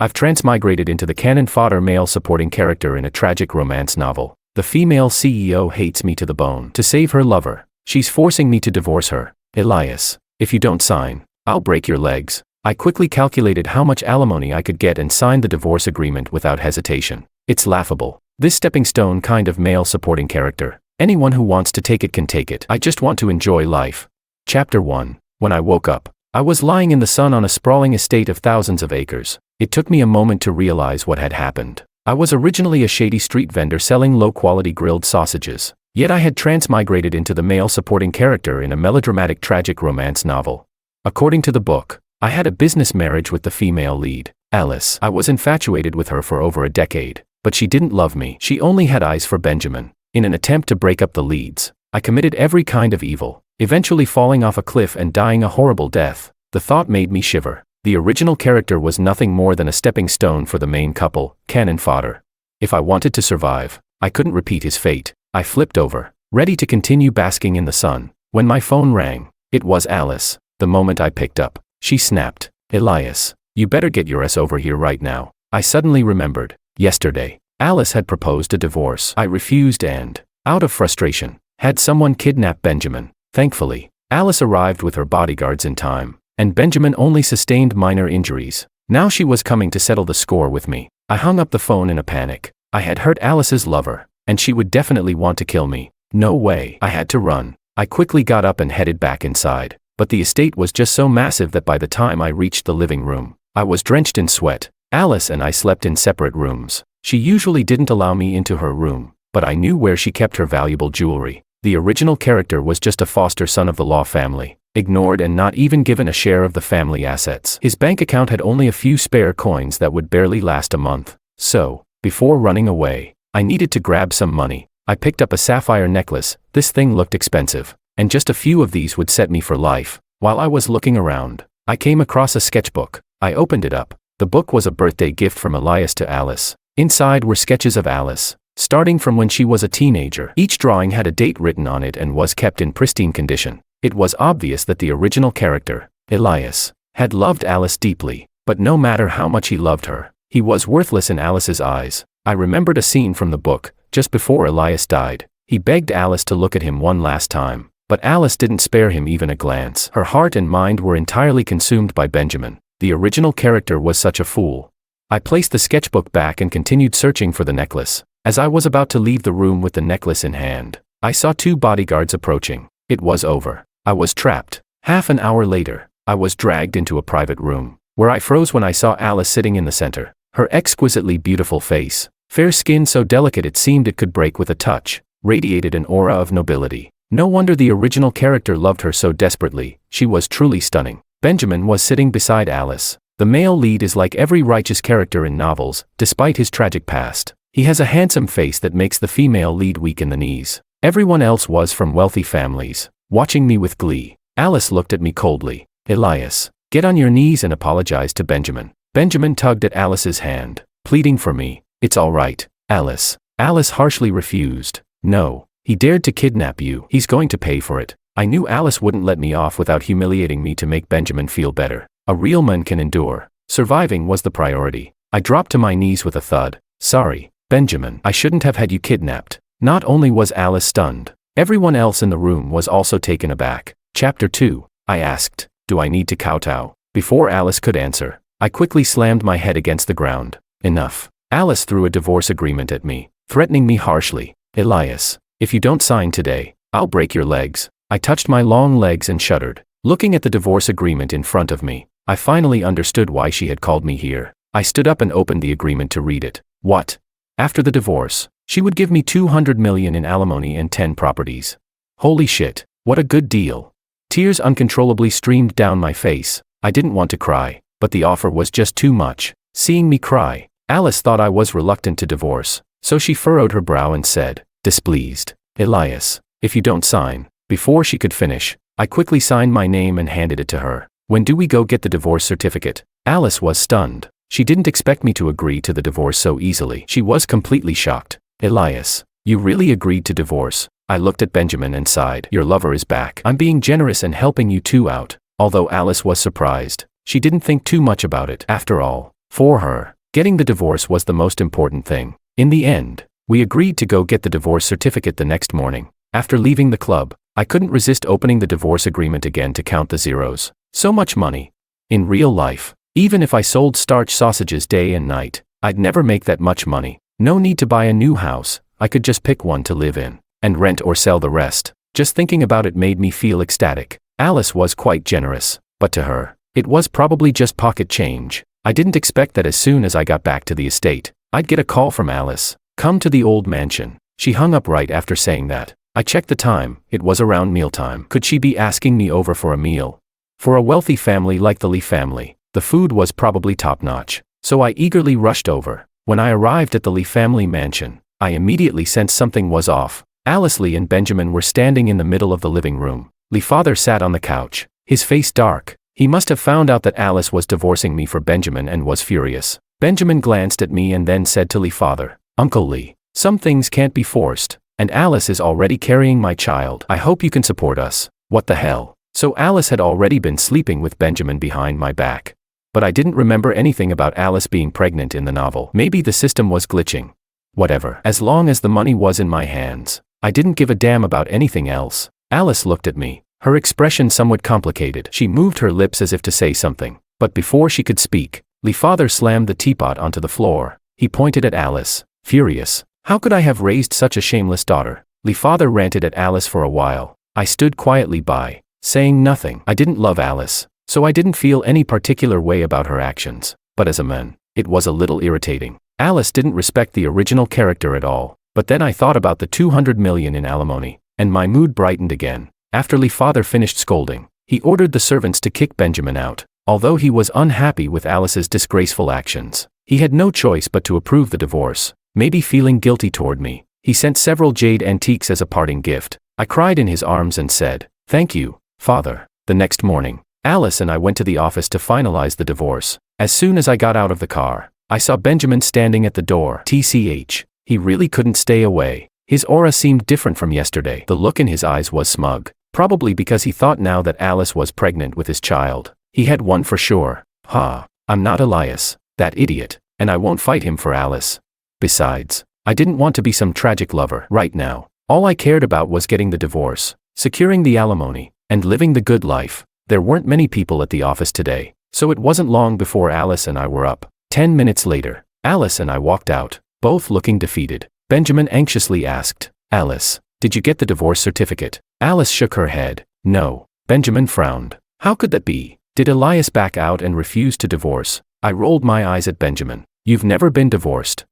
I've transmigrated into the canon fodder male supporting character in a tragic romance novel. The female CEO hates me to the bone. To save her lover, she's forcing me to divorce her. Elias, if you don't sign, I'll break your legs. I quickly calculated how much alimony I could get and signed the divorce agreement without hesitation. It's laughable. This stepping stone kind of male supporting character. Anyone who wants to take it can take it. I just want to enjoy life. Chapter 1. When I woke up, I was lying in the sun on a sprawling estate of thousands of acres. It took me a moment to realize what had happened. I was originally a shady street vendor selling low-quality grilled sausages. Yet I had transmigrated into the male supporting character in a melodramatic tragic romance novel. According to the book, I had a business marriage with the female lead, Alice. I was infatuated with her for over a decade, but she didn't love me. She only had eyes for Benjamin. In an attempt to break up the leads, I committed every kind of evil, eventually falling off a cliff and dying a horrible death. The thought made me shiver. The original character was nothing more than a stepping stone for the main couple, cannon fodder. If I wanted to survive, I couldn't repeat his fate. I flipped over, ready to continue basking in the sun, when my phone rang. It was Alice. The moment I picked up, she snapped, "Elias, you better get your ass over here right now." I suddenly remembered. Yesterday, Alice had proposed a divorce. I refused and, out of frustration, had someone kidnap Benjamin. Thankfully, Alice arrived with her bodyguards in time, and Benjamin only sustained minor injuries. Now she was coming to settle the score with me. I hung up the phone in a panic. I had hurt Alice's lover, and she would definitely want to kill me. No way. I had to run. I quickly got up and headed back inside, but the estate was just so massive that by the time I reached the living room, I was drenched in sweat. Alice and I slept in separate rooms. She usually didn't allow me into her room, but I knew where she kept her valuable jewelry. The original character was just a foster son of the Law family, ignored and not even given a share of the family assets. His bank account had only a few spare coins that would barely last a month. So, before running away, I needed to grab some money. I picked up a sapphire necklace. This thing looked expensive, and just a few of these would set me for life. While I was looking around, I came across a sketchbook. I opened it up. The book was a birthday gift from Elias to Alice. Inside were sketches of Alice, starting from when she was a teenager. Each drawing had a date written on it and was kept in pristine condition. It was obvious that the original character, Elias, had loved Alice deeply, but no matter how much he loved her, he was worthless in Alice's eyes. I remembered a scene from the book. Just before Elias died, he begged Alice to look at him one last time, but Alice didn't spare him even a glance. Her heart and mind were entirely consumed by Benjamin. The original character was such a fool. I placed the sketchbook back and continued searching for the necklace. As I was about to leave the room with the necklace in hand, I saw two bodyguards approaching. It was over. I was trapped. Half an hour later, I was dragged into a private room, where I froze when I saw Alice sitting in the center. Her exquisitely beautiful face, fair skin so delicate it seemed it could break with a touch, radiated an aura of nobility. No wonder the original character loved her so desperately. She was truly stunning. Benjamin was sitting beside Alice. The male lead is like every righteous character in novels, despite his tragic past. He has a handsome face that makes the female lead weak in the knees. Everyone else was from wealthy families, watching me with glee. Alice looked at me coldly. "Elias, get on your knees and apologize to Benjamin." Benjamin tugged at Alice's hand, pleading for me. "It's all right, Alice." Alice harshly refused. "No, he dared to kidnap you. He's going to pay for it." I knew Alice wouldn't let me off without humiliating me to make Benjamin feel better. A real man can endure. Surviving was the priority. I dropped to my knees with a thud. "Sorry, Benjamin. I shouldn't have had you kidnapped." Not only was Alice stunned, everyone else in the room was also taken aback. Chapter 2. I asked, "Do I need to kowtow?" Before Alice could answer, I quickly slammed my head against the ground. Enough. Alice threw a divorce agreement at me, threatening me harshly. "Elias, if you don't sign today, I'll break your legs." I touched my long legs and shuddered. Looking at the divorce agreement in front of me, I finally understood why she had called me here. I stood up and opened the agreement to read it. What? After the divorce, she would give me $200 million in alimony and 10 properties. Holy shit, what a good deal. Tears uncontrollably streamed down my face. I didn't want to cry, but the offer was just too much. Seeing me cry, Alice thought I was reluctant to divorce, so she furrowed her brow and said, displeased, "Elias, if you don't sign." Before she could finish, I quickly signed my name and handed it to her. "When do we go get the divorce certificate?" Alice was stunned. She didn't expect me to agree to the divorce so easily. She was completely shocked. "Elias, you really agreed to divorce?" I looked at Benjamin and sighed. "Your lover is back. I'm being generous and helping you two out." Although Alice was surprised, she didn't think too much about it. After all, For her, getting the divorce was the most important thing. In the end, we agreed to go get the divorce certificate the next morning. After leaving the club, I couldn't resist opening the divorce agreement again to count the zeros. So much money. In real life, even if I sold starch sausages day and night, I'd never make that much money. No need to buy a new house, I could just pick one to live in, and rent or sell the rest. Just thinking about it made me feel ecstatic. Alice was quite generous, but to her, it was probably just pocket change. I didn't expect that as soon as I got back to the estate, I'd get a call from Alice. Come to the old mansion. She hung up right after saying that. I checked the time, it was around mealtime. Could she be asking me over for a meal? For a wealthy family like the Lee family, the food was probably top-notch, so I eagerly rushed over. When I arrived at the Lee family mansion, I immediately sensed something was off. Alice Lee and Benjamin were standing in the middle of the living room. Lee's father sat on the couch, his face dark. He must have found out that Alice was divorcing me for Benjamin and was furious. Benjamin glanced at me and then said to Lee's father, "Uncle Lee, some things can't be forced, and Alice is already carrying my child. I hope you can support us." What the hell? So Alice had already been sleeping with Benjamin behind my back. But I didn't remember anything about Alice being pregnant in the novel. Maybe the system was glitching. Whatever. As long as the money was in my hands, I didn't give a damn about anything else. Alice looked at me, her expression somewhat complicated. She moved her lips as if to say something, but before she could speak, Lee's father slammed the teapot onto the floor. He pointed at Alice, furious. How could I have raised such a shameless daughter? Lee's father ranted at Alice for a while. I stood quietly by, saying nothing. I didn't love Alice, so I didn't feel any particular way about her actions. But as a man, it was a little irritating. Alice didn't respect the original character at all. But then I thought about the 200 million in alimony, and my mood brightened again. After Lee's father finished scolding, he ordered the servants to kick Benjamin out. Although he was unhappy with Alice's disgraceful actions, he had no choice but to approve the divorce. Maybe feeling guilty toward me, he sent several jade antiques as a parting gift. I cried in his arms and said, "Thank you, Father." The next morning, Alice and I went to the office to finalize the divorce. As soon as I got out of the car, I saw Benjamin standing at the door. TCH. He really couldn't stay away. His aura seemed different from yesterday. The look in his eyes was smug, probably because he thought now that Alice was pregnant with his child, he had one for sure. I'm not Elias, that idiot, and I won't fight him for Alice. Besides, I didn't want to be some tragic lover right now. All I cared about was getting the divorce, securing the alimony, and living the good life. There weren't many people at the office today, so it wasn't long before Alice and I were up. 10 minutes later, Alice and I walked out, both looking defeated. Benjamin anxiously asked, "Alice, did you get the divorce certificate?" Alice shook her head. "No." Benjamin frowned. "How could that be? Did Elias back out and refuse to divorce?" I rolled my eyes at Benjamin. "You've never been divorced."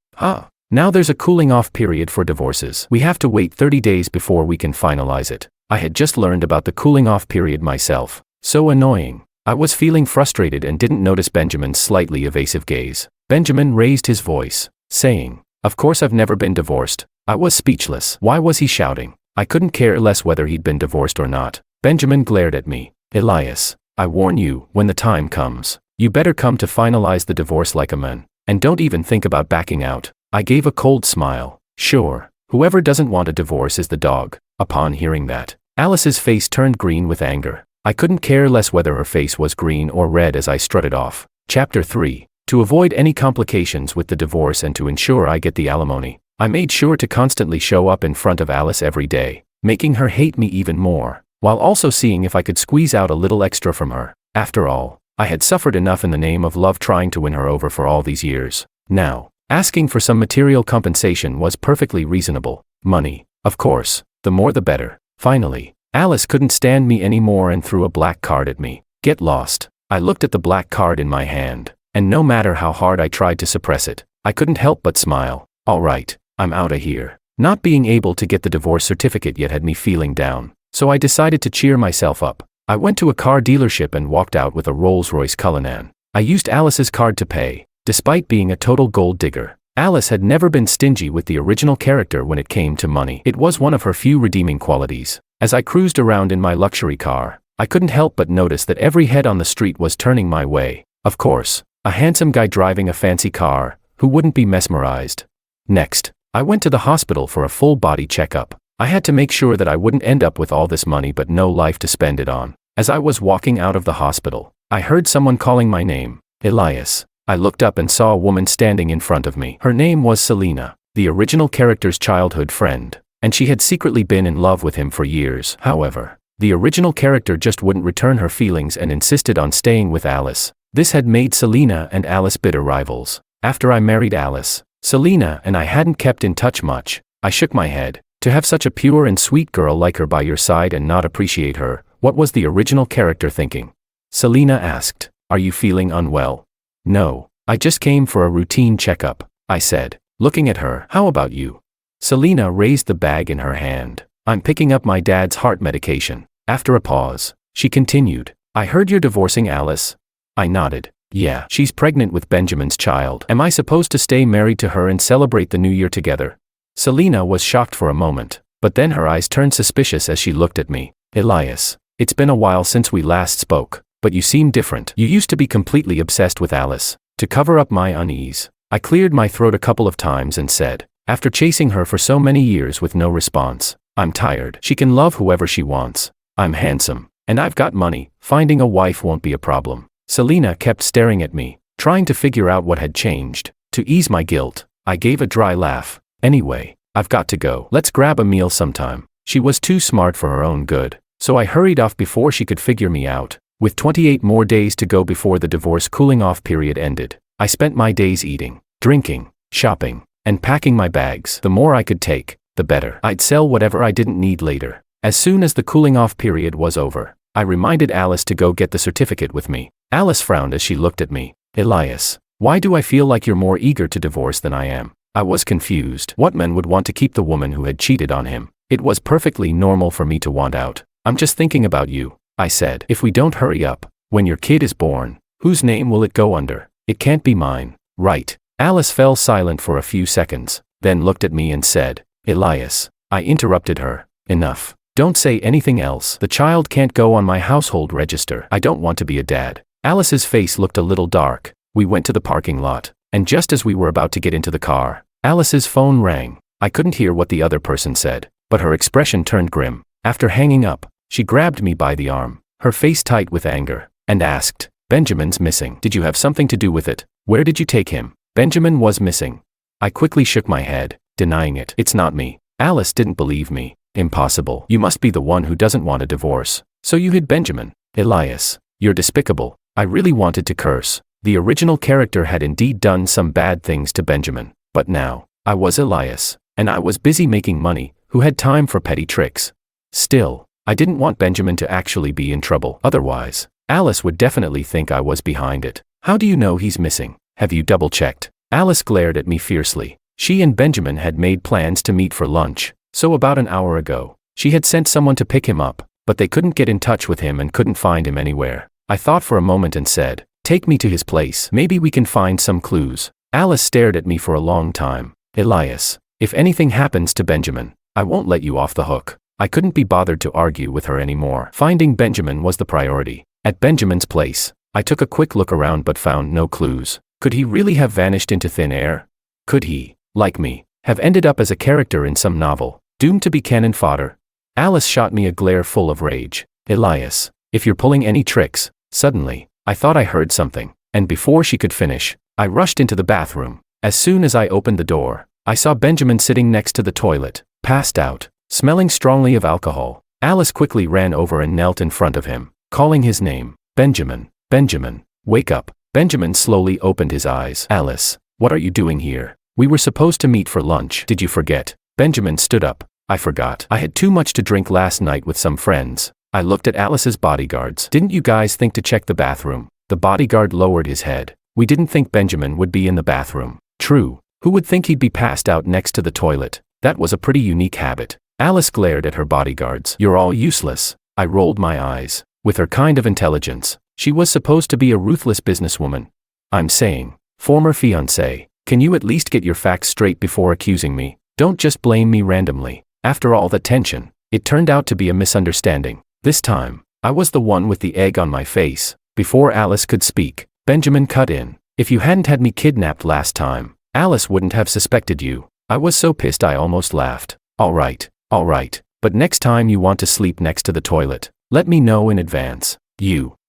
Now there's a cooling off period for divorces. We have to wait 30 days before we can finalize it." I had just learned about the cooling off period myself. So annoying. I was feeling frustrated and didn't notice Benjamin's slightly evasive gaze. Benjamin raised his voice, saying, "Of course I've never been divorced." I was speechless. Why was he shouting? I couldn't care less whether he'd been divorced or not. Benjamin glared at me. "Elias, I warn you, when the time comes, you better come to finalize the divorce like a man, and don't even think about backing out." I gave a cold smile. "Sure, whoever doesn't want a divorce is the dog." Upon hearing that, Alice's face turned green with anger. I couldn't care less whether her face was green or red as I strutted off. Chapter 3. To avoid any complications with the divorce and to ensure I get the alimony, I made sure to constantly show up in front of Alice every day, making her hate me even more, while also seeing if I could squeeze out a little extra from her. After all, I had suffered enough in the name of love trying to win her over for all these years. Now, asking for some material compensation was perfectly reasonable. Money, of course, the more the better. Finally, Alice couldn't stand me anymore and threw a black card at me. "Get lost." I looked at the black card in my hand, and no matter how hard I tried to suppress it, I couldn't help but smile. All right, I'm outta here. Not being able to get the divorce certificate yet had me feeling down, so I decided to cheer myself up. I went to a car dealership and walked out with a Rolls-Royce Cullinan. I used Alice's card to pay. Despite being a total gold digger, Alice had never been stingy with the original character when it came to money. It was one of her few redeeming qualities. As I cruised around in my luxury car, I couldn't help but notice that every head on the street was turning my way. Of course, a handsome guy driving a fancy car, who wouldn't be mesmerized? Next, I went to the hospital for a full-body checkup. I had to make sure that I wouldn't end up with all this money but no life to spend it on. As I was walking out of the hospital, I heard someone calling my name. "Elias." I looked up and saw a woman standing in front of me. Her name was Selena, the original character's childhood friend, and she had secretly been in love with him for years. However, the original character just wouldn't return her feelings and insisted on staying with Alice. This had made Selena and Alice bitter rivals. After I married Alice, Selena and I hadn't kept in touch much. I shook my head. To have such a pure and sweet girl like her by your side and not appreciate her, what was the original character thinking? Selena asked, "Are you feeling unwell?" "No, I just came for a routine checkup," I said, looking at her. "How about you?" Selena raised the bag in her hand. "I'm picking up my dad's heart medication." After a pause, she continued, "I heard you're divorcing Alice." I nodded. "Yeah, she's pregnant with Benjamin's child. Am I supposed to stay married to her and celebrate the new year together?" Selena was shocked for a moment, but then her eyes turned suspicious as she looked at me. "Elias, it's been a while since we last spoke, but you seem different. You used to be completely obsessed with Alice." To cover up my unease, I cleared my throat a couple of times and said, "After chasing her for so many years with no response, I'm tired. She can love whoever she wants. I'm handsome, and I've got money. Finding a wife won't be a problem." Selena kept staring at me, trying to figure out what had changed. To ease my guilt, I gave a dry laugh. "Anyway, I've got to go. Let's grab a meal sometime." She was too smart for her own good, so I hurried off before she could figure me out. With 28 more days to go before the divorce cooling-off period ended, I spent my days eating, drinking, shopping, and packing my bags. The more I could take, the better. I'd sell whatever I didn't need later. As soon as the cooling-off period was over, I reminded Alice to go get the certificate with me. Alice frowned as she looked at me. "Elias, why do I feel like you're more eager to divorce than I am?" I was confused. What man would want to keep the woman who had cheated on him? It was perfectly normal for me to want out. "I'm just thinking about you," I said. "If we don't hurry up, when your kid is born, whose name will it go under? It can't be mine, right?" Alice fell silent for a few seconds, then looked at me and said, "Elias." I interrupted her. "Enough. Don't say anything else. The child can't go on my household register. I don't want to be a dad." Alice's face looked a little dark. We went to the parking lot, and just as we were about to get into the car, Alice's phone rang. I couldn't hear what the other person said, but her expression turned grim. After hanging up, she grabbed me by the arm, her face tight with anger, and asked, "Benjamin's missing. Did you have something to do with it? Where did you take him?" Benjamin was missing. I quickly shook my head, denying it. "It's not me." Alice didn't believe me. "Impossible. You must be the one who doesn't want a divorce. So you hid Benjamin." "Elias, you're despicable." I really wanted to curse. The original character had indeed done some bad things to Benjamin, but now, I was Elias, and I was busy making money, who had time for petty tricks. Still, I didn't want Benjamin to actually be in trouble. Otherwise, Alice would definitely think I was behind it. "How do you know he's missing? Have you double-checked?" Alice glared at me fiercely. She and Benjamin had made plans to meet for lunch, so about an hour ago, she had sent someone to pick him up, but they couldn't get in touch with him and couldn't find him anywhere. I thought for a moment and said, "Take me to his place. Maybe we can find some clues." Alice stared at me for a long time. "Elias, if anything happens to Benjamin, I won't let you off the hook." I couldn't be bothered to argue with her anymore. Finding Benjamin was the priority. At Benjamin's place, I took a quick look around but found no clues. Could he really have vanished into thin air? Could he, like me, have ended up as a character in some novel, doomed to be cannon fodder? Alice shot me a glare full of rage. "Elias, if you're pulling any tricks..." Suddenly, I thought I heard something, and before she could finish, I rushed into the bathroom. As soon as I opened the door, I saw Benjamin sitting next to the toilet, passed out, smelling strongly of alcohol. Alice quickly ran over and knelt in front of him, calling his name. "Benjamin, Benjamin, wake up." Benjamin slowly opened his eyes. "Alice, what are you doing here? We were supposed to meet for lunch. Did you forget?" Benjamin stood up. "I forgot. I had too much to drink last night with some friends." I looked at Alice's bodyguards. "Didn't you guys think to check the bathroom?" The bodyguard lowered his head. "We didn't think Benjamin would be in the bathroom." "True. Who would think he'd be passed out next to the toilet? That was a pretty unique habit." Alice glared at her bodyguards. "You're all useless." I rolled my eyes. With her kind of intelligence, she was supposed to be a ruthless businesswoman. "I'm saying, former fiancé, can you at least get your facts straight before accusing me? Don't just blame me randomly." After all the tension, it turned out to be a misunderstanding. This time, I was the one with the egg on my face. Before Alice could speak, Benjamin cut in. "If you hadn't had me kidnapped last time, Alice wouldn't have suspected you." I was so pissed I almost laughed. All right, but next time you want to sleep next to the toilet, let me know in advance."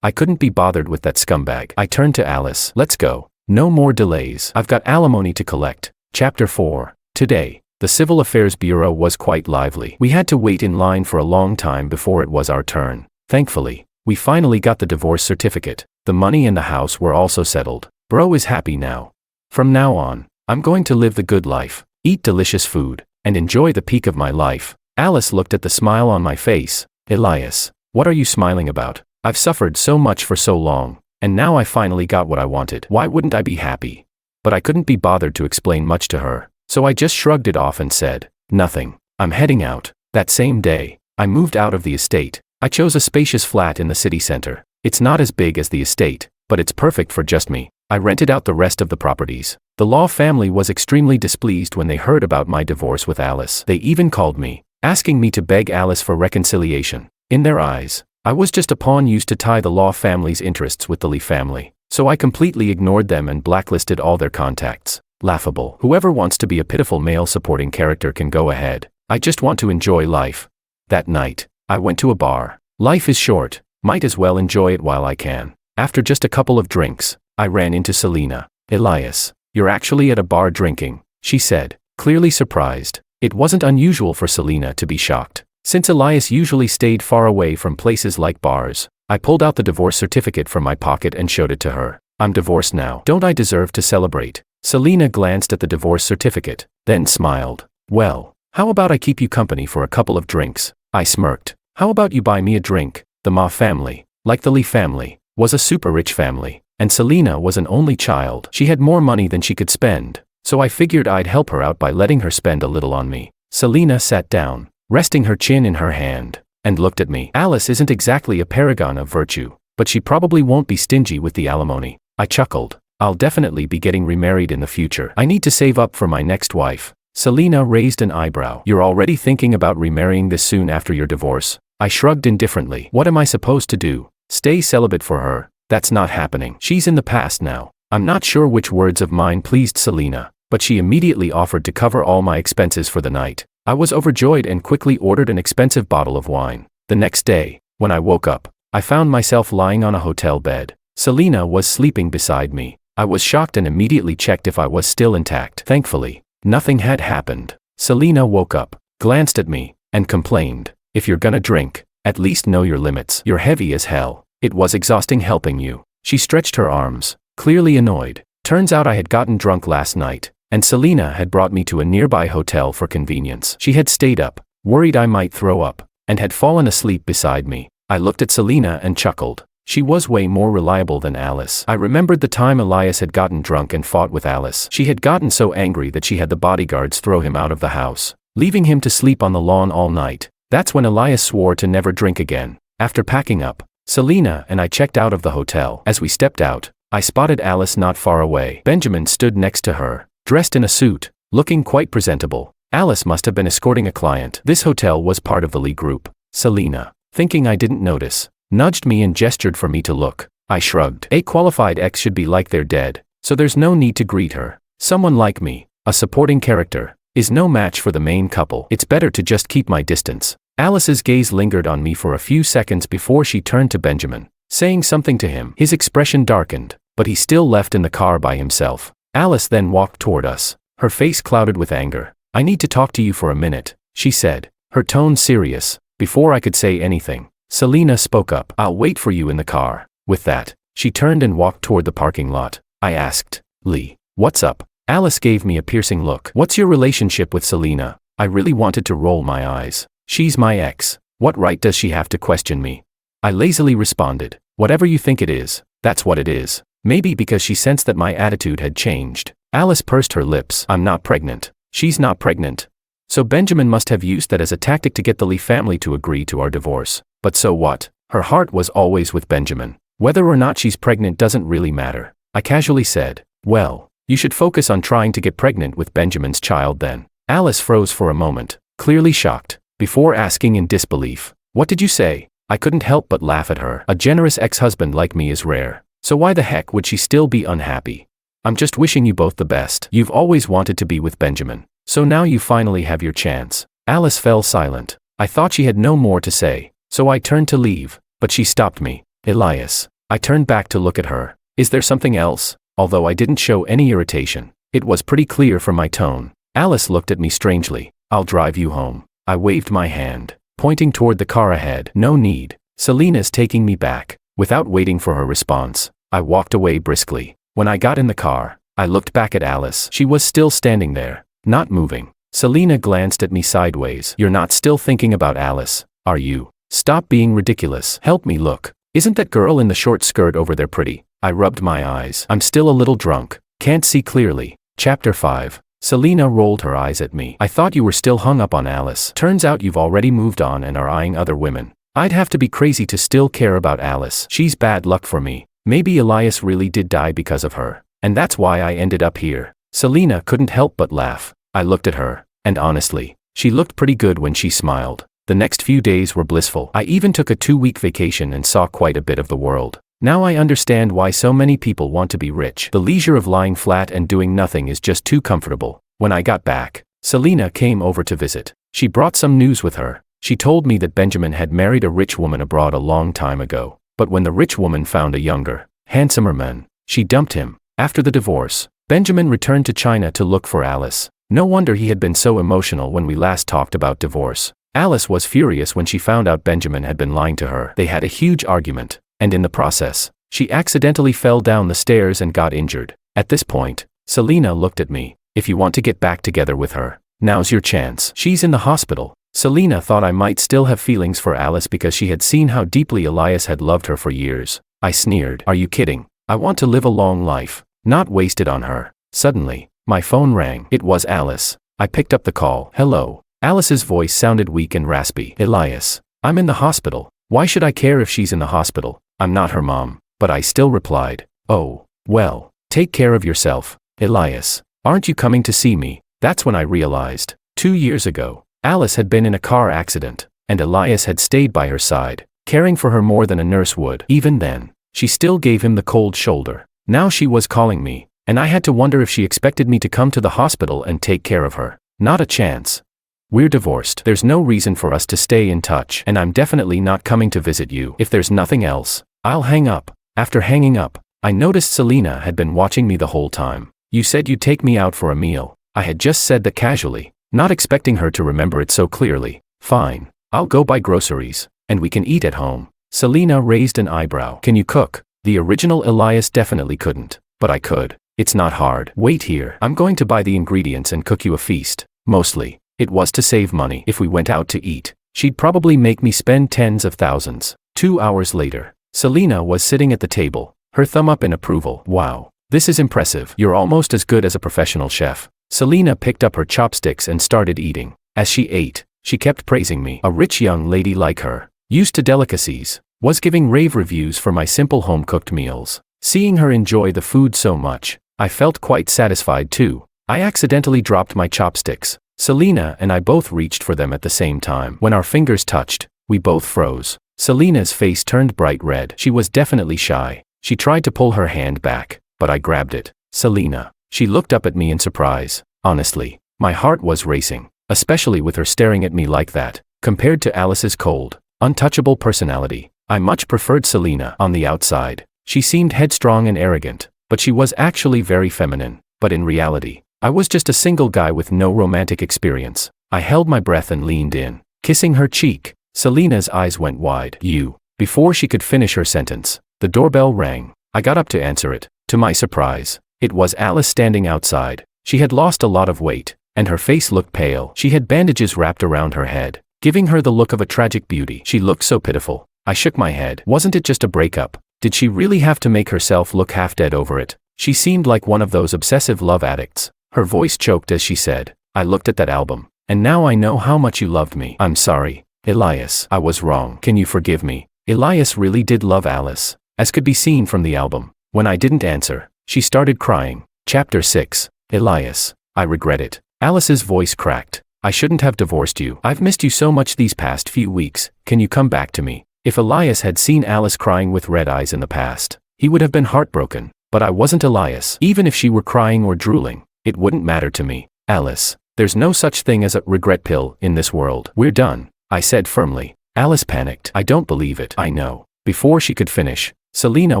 I couldn't be bothered with that scumbag. I turned to Alice. "Let's go." No more delays. I've got alimony to collect. Chapter 4. Today, the Civil Affairs Bureau was quite lively. We had to wait in line for a long time before it was our turn. Thankfully, we finally got the divorce certificate. The money and the house were also settled. Bro is happy now. From now on, I'm going to live the good life, eat delicious food, and enjoy the peak of my life. Alice looked at the smile on my face. Elias, what are you smiling about? I've suffered so much for so long, and now I finally got what I wanted. Why wouldn't I be happy? But I couldn't be bothered to explain much to her, so I just shrugged it off and said, nothing. I'm heading out. That same day, I moved out of the estate. I chose a spacious flat in the city center. It's not as big as the estate, but it's perfect for just me. I rented out the rest of the properties. The Law family was extremely displeased when they heard about my divorce with Alice. They even called me, asking me to beg Alice for reconciliation. In their eyes, I was just a pawn used to tie the Law family's interests with the Lee family, so I completely ignored them and blacklisted all their contacts. Laughable. Whoever wants to be a pitiful male supporting character can go ahead. I just want to enjoy life. That night, I went to a bar. Life is short, might as well enjoy it while I can. After just a couple of drinks, I ran into Selena. Elias, you're actually at a bar drinking, she said, clearly surprised. It wasn't unusual for Selena to be shocked, since Elias usually stayed far away from places like bars. I pulled out the divorce certificate from my pocket and showed it to her. I'm divorced now. Don't I deserve to celebrate? Selena glanced at the divorce certificate, then smiled. Well, how about I keep you company for a couple of drinks? I smirked. How about you buy me a drink? The Ma family, like the Lee family, was a super rich family, and Selena was an only child. She had more money than she could spend, so I figured I'd help her out by letting her spend a little on me. Selena sat down, resting her chin in her hand, and looked at me. Alice isn't exactly a paragon of virtue, but she probably won't be stingy with the alimony. I chuckled. I'll definitely be getting remarried in the future. I need to save up for my next wife. Selena raised an eyebrow. You're already thinking about remarrying this soon after your divorce? I shrugged indifferently. What am I supposed to do? Stay celibate for her? That's not happening. She's in the past now. I'm not sure which words of mine pleased Selena, but she immediately offered to cover all my expenses for the night. I was overjoyed and quickly ordered an expensive bottle of wine. The next day, when I woke up, I found myself lying on a hotel bed. Selena was sleeping beside me. I was shocked and immediately checked if I was still intact. Thankfully, nothing had happened. Selena woke up, glanced at me, and complained, if you're gonna drink, at least know your limits. You're heavy as hell. It was exhausting helping you. She stretched her arms, clearly annoyed. Turns out I had gotten drunk last night, and Selena had brought me to a nearby hotel for convenience. She had stayed up, worried I might throw up, and had fallen asleep beside me. I looked at Selena and chuckled. She was way more reliable than Alice. I remembered the time Elias had gotten drunk and fought with Alice. She had gotten so angry that she had the bodyguards throw him out of the house, leaving him to sleep on the lawn all night. That's when Elias swore to never drink again. After packing up, Selena and I checked out of the hotel. As we stepped out, I spotted Alice not far away. Benjamin stood next to her, dressed in a suit, looking quite presentable. Alice must have been escorting a client. This hotel was part of the Lee group. Selena, thinking I didn't notice, nudged me and gestured for me to look. I shrugged. A qualified ex should be like they're dead, so there's no need to greet her. Someone like me, a supporting character, is no match for the main couple. It's better to just keep my distance. Alice's gaze lingered on me for a few seconds before she turned to Benjamin, saying something to him. His expression darkened, but he still left in the car by himself. Alice then walked toward us, her face clouded with anger. I need to talk to you for a minute, she said, her tone serious. Before I could say anything, Selena spoke up. I'll wait for you in the car. With that, she turned and walked toward the parking lot. I asked, Lee, what's up? Alice gave me a piercing look. What's your relationship with Selena? I really wanted to roll my eyes. She's my ex. What right does she have to question me? I lazily responded, whatever you think it is, that's what it is. Maybe because she sensed that my attitude had changed. Alice pursed her lips. I'm not pregnant. She's not pregnant. So Benjamin must have used that as a tactic to get the Lee family to agree to our divorce. But so what? Her heart was always with Benjamin. Whether or not she's pregnant doesn't really matter. I casually said, well, you should focus on trying to get pregnant with Benjamin's child then. Alice froze for a moment, clearly shocked, before asking in disbelief, what did you say? I couldn't help but laugh at her. A generous ex-husband like me is rare, so why the heck would she still be unhappy? I'm just wishing you both the best. You've always wanted to be with Benjamin, so now you finally have your chance. Alice fell silent. I thought she had no more to say, so I turned to leave, but she stopped me. Elias. I turned back to look at her. Is there something else? although I didn't show any irritation. It was pretty clear from my tone. Alice looked at me strangely. I'll drive you home. I waved my hand, pointing toward the car ahead. No need. Selena's taking me back. Without waiting for her response, I walked away briskly. When I got in the car, I looked back at Alice. She was still standing there, not moving. Selena glanced at me sideways. You're not still thinking about Alice, are you? Stop being ridiculous. Help me look. Isn't that girl in the short skirt over there pretty? I rubbed my eyes. I'm still a little drunk. Can't see clearly. Chapter 5. Selena rolled her eyes at me. I thought you were still hung up on Alice. Turns out you've already moved on and are eyeing other women. I'd have to be crazy to still care about Alice. She's bad luck for me. Maybe Elias really did die because of her. And that's why I ended up here. Selena couldn't help but laugh. I looked at her, and honestly, she looked pretty good when she smiled. The next few days were blissful. I even took a 2-week vacation and saw quite a bit of the world. Now I understand why so many people want to be rich. The leisure of lying flat and doing nothing is just too comfortable. When I got back, Selena came over to visit. She brought some news with her. She told me that Benjamin had married a rich woman abroad a long time ago. But when the rich woman found a younger, handsomer man, she dumped him. After the divorce, Benjamin returned to China to look for Alice. No wonder he had been so emotional when we last talked about divorce. Alice was furious when she found out Benjamin had been lying to her. They had a huge argument, and in the process, she accidentally fell down the stairs and got injured. At this point, Selena looked at me. If you want to get back together with her, now's your chance. She's in the hospital. Selena thought I might still have feelings for Alice because she had seen how deeply Elias had loved her for years. I sneered. Are you kidding? I want to live a long life, not waste it on her. Suddenly, my phone rang. It was Alice. I picked up the call. Hello. Alice's voice sounded weak and raspy. Elias, I'm in the hospital. Why should I care if she's in the hospital? I'm not her mom. But I still replied. Oh, well, take care of yourself, Elias. Aren't you coming to see me? That's when I realized. 2 years ago, Alice had been in a car accident, and Elias had stayed by her side, caring for her more than a nurse would. Even then, she still gave him the cold shoulder. Now she was calling me, and I had to wonder if she expected me to come to the hospital and take care of her. Not a chance. We're divorced. There's no reason for us to stay in touch, and I'm definitely not coming to visit you. If there's nothing else, I'll hang up. After hanging up, I noticed Selena had been watching me the whole time. You said you'd take me out for a meal. I had just said that casually, not expecting her to remember it so clearly. Fine, I'll go buy groceries, and we can eat at home. Selena raised an eyebrow. Can you cook? The original Elias definitely couldn't, but I could. It's not hard. Wait here. I'm going to buy the ingredients and cook you a feast. Mostly, it was to save money. If we went out to eat, she'd probably make me spend tens of thousands. 2 hours later, Selena was sitting at the table, her thumb up in approval. Wow. This is impressive. You're almost as good as a professional chef. Selena picked up her chopsticks and started eating. As she ate, she kept praising me. A rich young lady like her, used to delicacies, was giving rave reviews for my simple home-cooked meals. Seeing her enjoy the food so much, I felt quite satisfied too. I accidentally dropped my chopsticks. Selena and I both reached for them at the same time. When our fingers touched, we both froze. Selena's face turned bright red. She was definitely shy. She tried to pull her hand back, but I grabbed it. Selena. She looked up at me in surprise. Honestly, my heart was racing, especially with her staring at me like that. Compared to Alice's cold, untouchable personality, I much preferred Selena. On the outside, she seemed headstrong and arrogant, but she was actually very feminine. But in reality, I was just a single guy with no romantic experience. I held my breath and leaned in, kissing her cheek. Selena's eyes went wide. You. Before she could finish her sentence, the doorbell rang. I got up to answer it. To my surprise, it was Alice standing outside. She had lost a lot of weight, and her face looked pale. She had bandages wrapped around her head, giving her the look of a tragic beauty. She looked so pitiful. I shook my head. Wasn't it just a breakup? Did she really have to make herself look half dead over it? She seemed like one of those obsessive love addicts. Her voice choked as she said, I looked at that album, and now I know how much you loved me. I'm sorry, Elias. I was wrong. Can you forgive me? Elias really did love Alice, as could be seen from the album. When I didn't answer, she started crying. Chapter 6. Elias, I regret it. Alice's voice cracked. I shouldn't have divorced you. I've missed you so much these past few weeks. Can you come back to me? If Elias had seen Alice crying with red eyes in the past, he would have been heartbroken. But I wasn't Elias. Even if she were crying or drooling, it wouldn't matter to me. Alice, there's no such thing as a regret pill in this world. We're done, I said firmly. Alice panicked. I don't believe it. I know. Before she could finish, Selena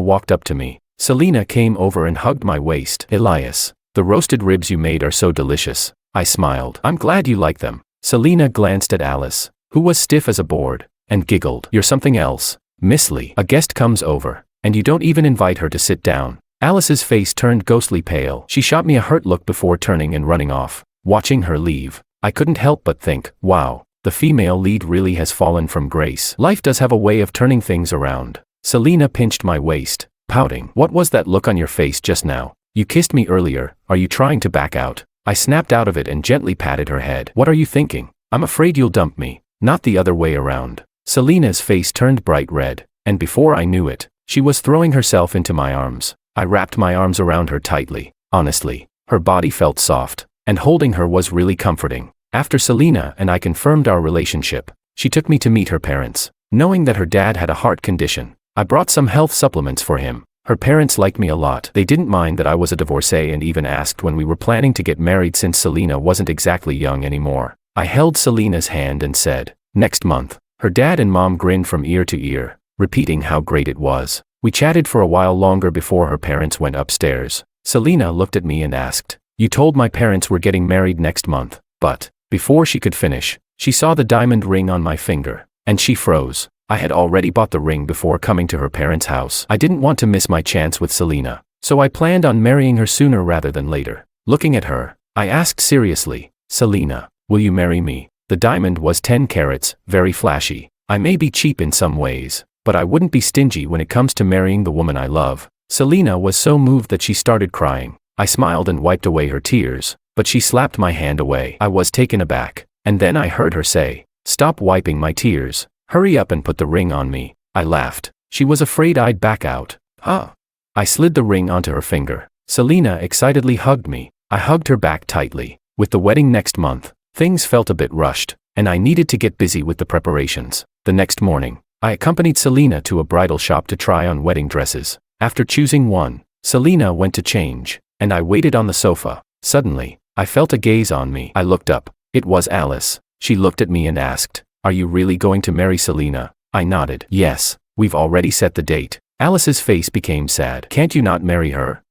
walked up to me. Selena came over and hugged my waist. Elias, the roasted ribs you made are so delicious. I smiled. I'm glad you like them. Selena glanced at Alice, who was stiff as a board, and giggled. You're something else, Miss Lee. A guest comes over, and you don't even invite her to sit down. Alice's face turned ghostly pale. She shot me a hurt look before turning and running off. Watching her leave, I couldn't help but think, wow, the female lead really has fallen from grace. Life does have a way of turning things around. Selena pinched my waist, pouting. What was that look on your face just now? You kissed me earlier, are you trying to back out? I snapped out of it and gently patted her head. What are you thinking? I'm afraid you'll dump me, not the other way around. Selena's face turned bright red, and before I knew it, she was throwing herself into my arms. I wrapped my arms around her tightly. Honestly, her body felt soft, and holding her was really comforting. After Selena and I confirmed our relationship, she took me to meet her parents. Knowing that her dad had a heart condition, I brought some health supplements for him. Her parents liked me a lot. They didn't mind that I was a divorcee and even asked when we were planning to get married since Selena wasn't exactly young anymore. I held Selena's hand and said, next month. Her dad and mom grinned from ear to ear, repeating how great it was. We chatted for a while longer before her parents went upstairs. Selena looked at me and asked, you told my parents we're getting married next month, but, before she could finish, she saw the diamond ring on my finger, and she froze. I had already bought the ring before coming to her parents' house. I didn't want to miss my chance with Selena, so I planned on marrying her sooner rather than later. Looking at her, I asked seriously, Selena, will you marry me? The diamond was 10 carats, very flashy. I may be cheap in some ways, but I wouldn't be stingy when it comes to marrying the woman I love. Selena was so moved that she started crying. I smiled and wiped away her tears, but she slapped my hand away. I was taken aback, and then I heard her say, stop wiping my tears. Hurry up and put the ring on me. I laughed. She was afraid I'd back out. Huh? I slid the ring onto her finger. Selena excitedly hugged me. I hugged her back tightly. With the wedding next month, things felt a bit rushed, and I needed to get busy with the preparations. The next morning, I accompanied Selena to a bridal shop to try on wedding dresses. After choosing one, Selena went to change, and I waited on the sofa. Suddenly, I felt a gaze on me. I looked up. It was Alice. She looked at me and asked, are you really going to marry Selena? I nodded. Yes, we've already set the date. Alice's face became sad. Can't you not marry her?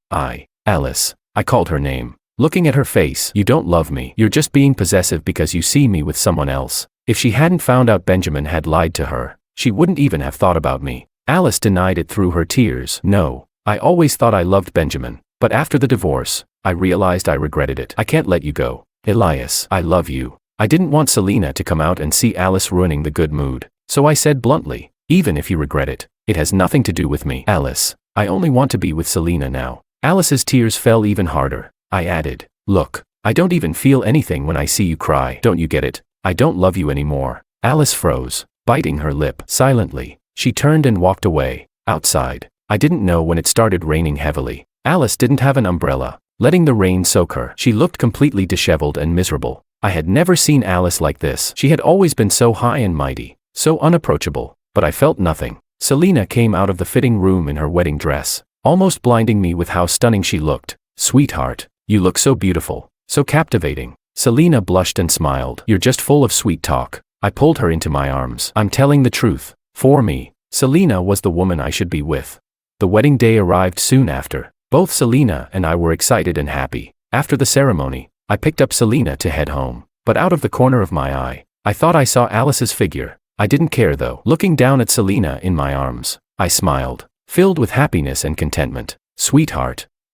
Alice. I called her name. Looking at her face, you don't love me. You're just being possessive because you see me with someone else. If she hadn't found out Benjamin had lied to her, she wouldn't even have thought about me. Alice denied it through her tears. No, I always thought I loved Benjamin, but after the divorce, I realized I regretted it. I can't let you go. Elias, I love you. I didn't want Selena to come out and see Alice ruining the good mood, so I said bluntly, even if you regret it, it has nothing to do with me. Alice, I only want to be with Selena now. Alice's tears fell even harder. I added, look, I don't even feel anything when I see you cry. Don't you get it? I don't love you anymore. Alice froze, biting her lip. Silently, she turned and walked away. Outside, I didn't know when it started raining heavily. Alice didn't have an umbrella, letting the rain soak her. She looked completely disheveled and miserable. I had never seen Alice like this. She had always been so high and mighty, so unapproachable, but I felt nothing. Selena came out of the fitting room in her wedding dress, almost blinding me with how stunning she looked. Sweetheart, you look so beautiful, so captivating. Selena blushed and smiled. You're just full of sweet talk. I pulled her into my arms. I'm telling the truth. For me, Selena was the woman I should be with. The wedding day arrived soon after. Both Selena and I were excited and happy. After the ceremony, I picked up Selena to head home, but out of the corner of my eye, I thought I saw Alice's figure. I didn't care though. Looking down at Selena in my arms, I smiled, filled with happiness and contentment. Sweetheart,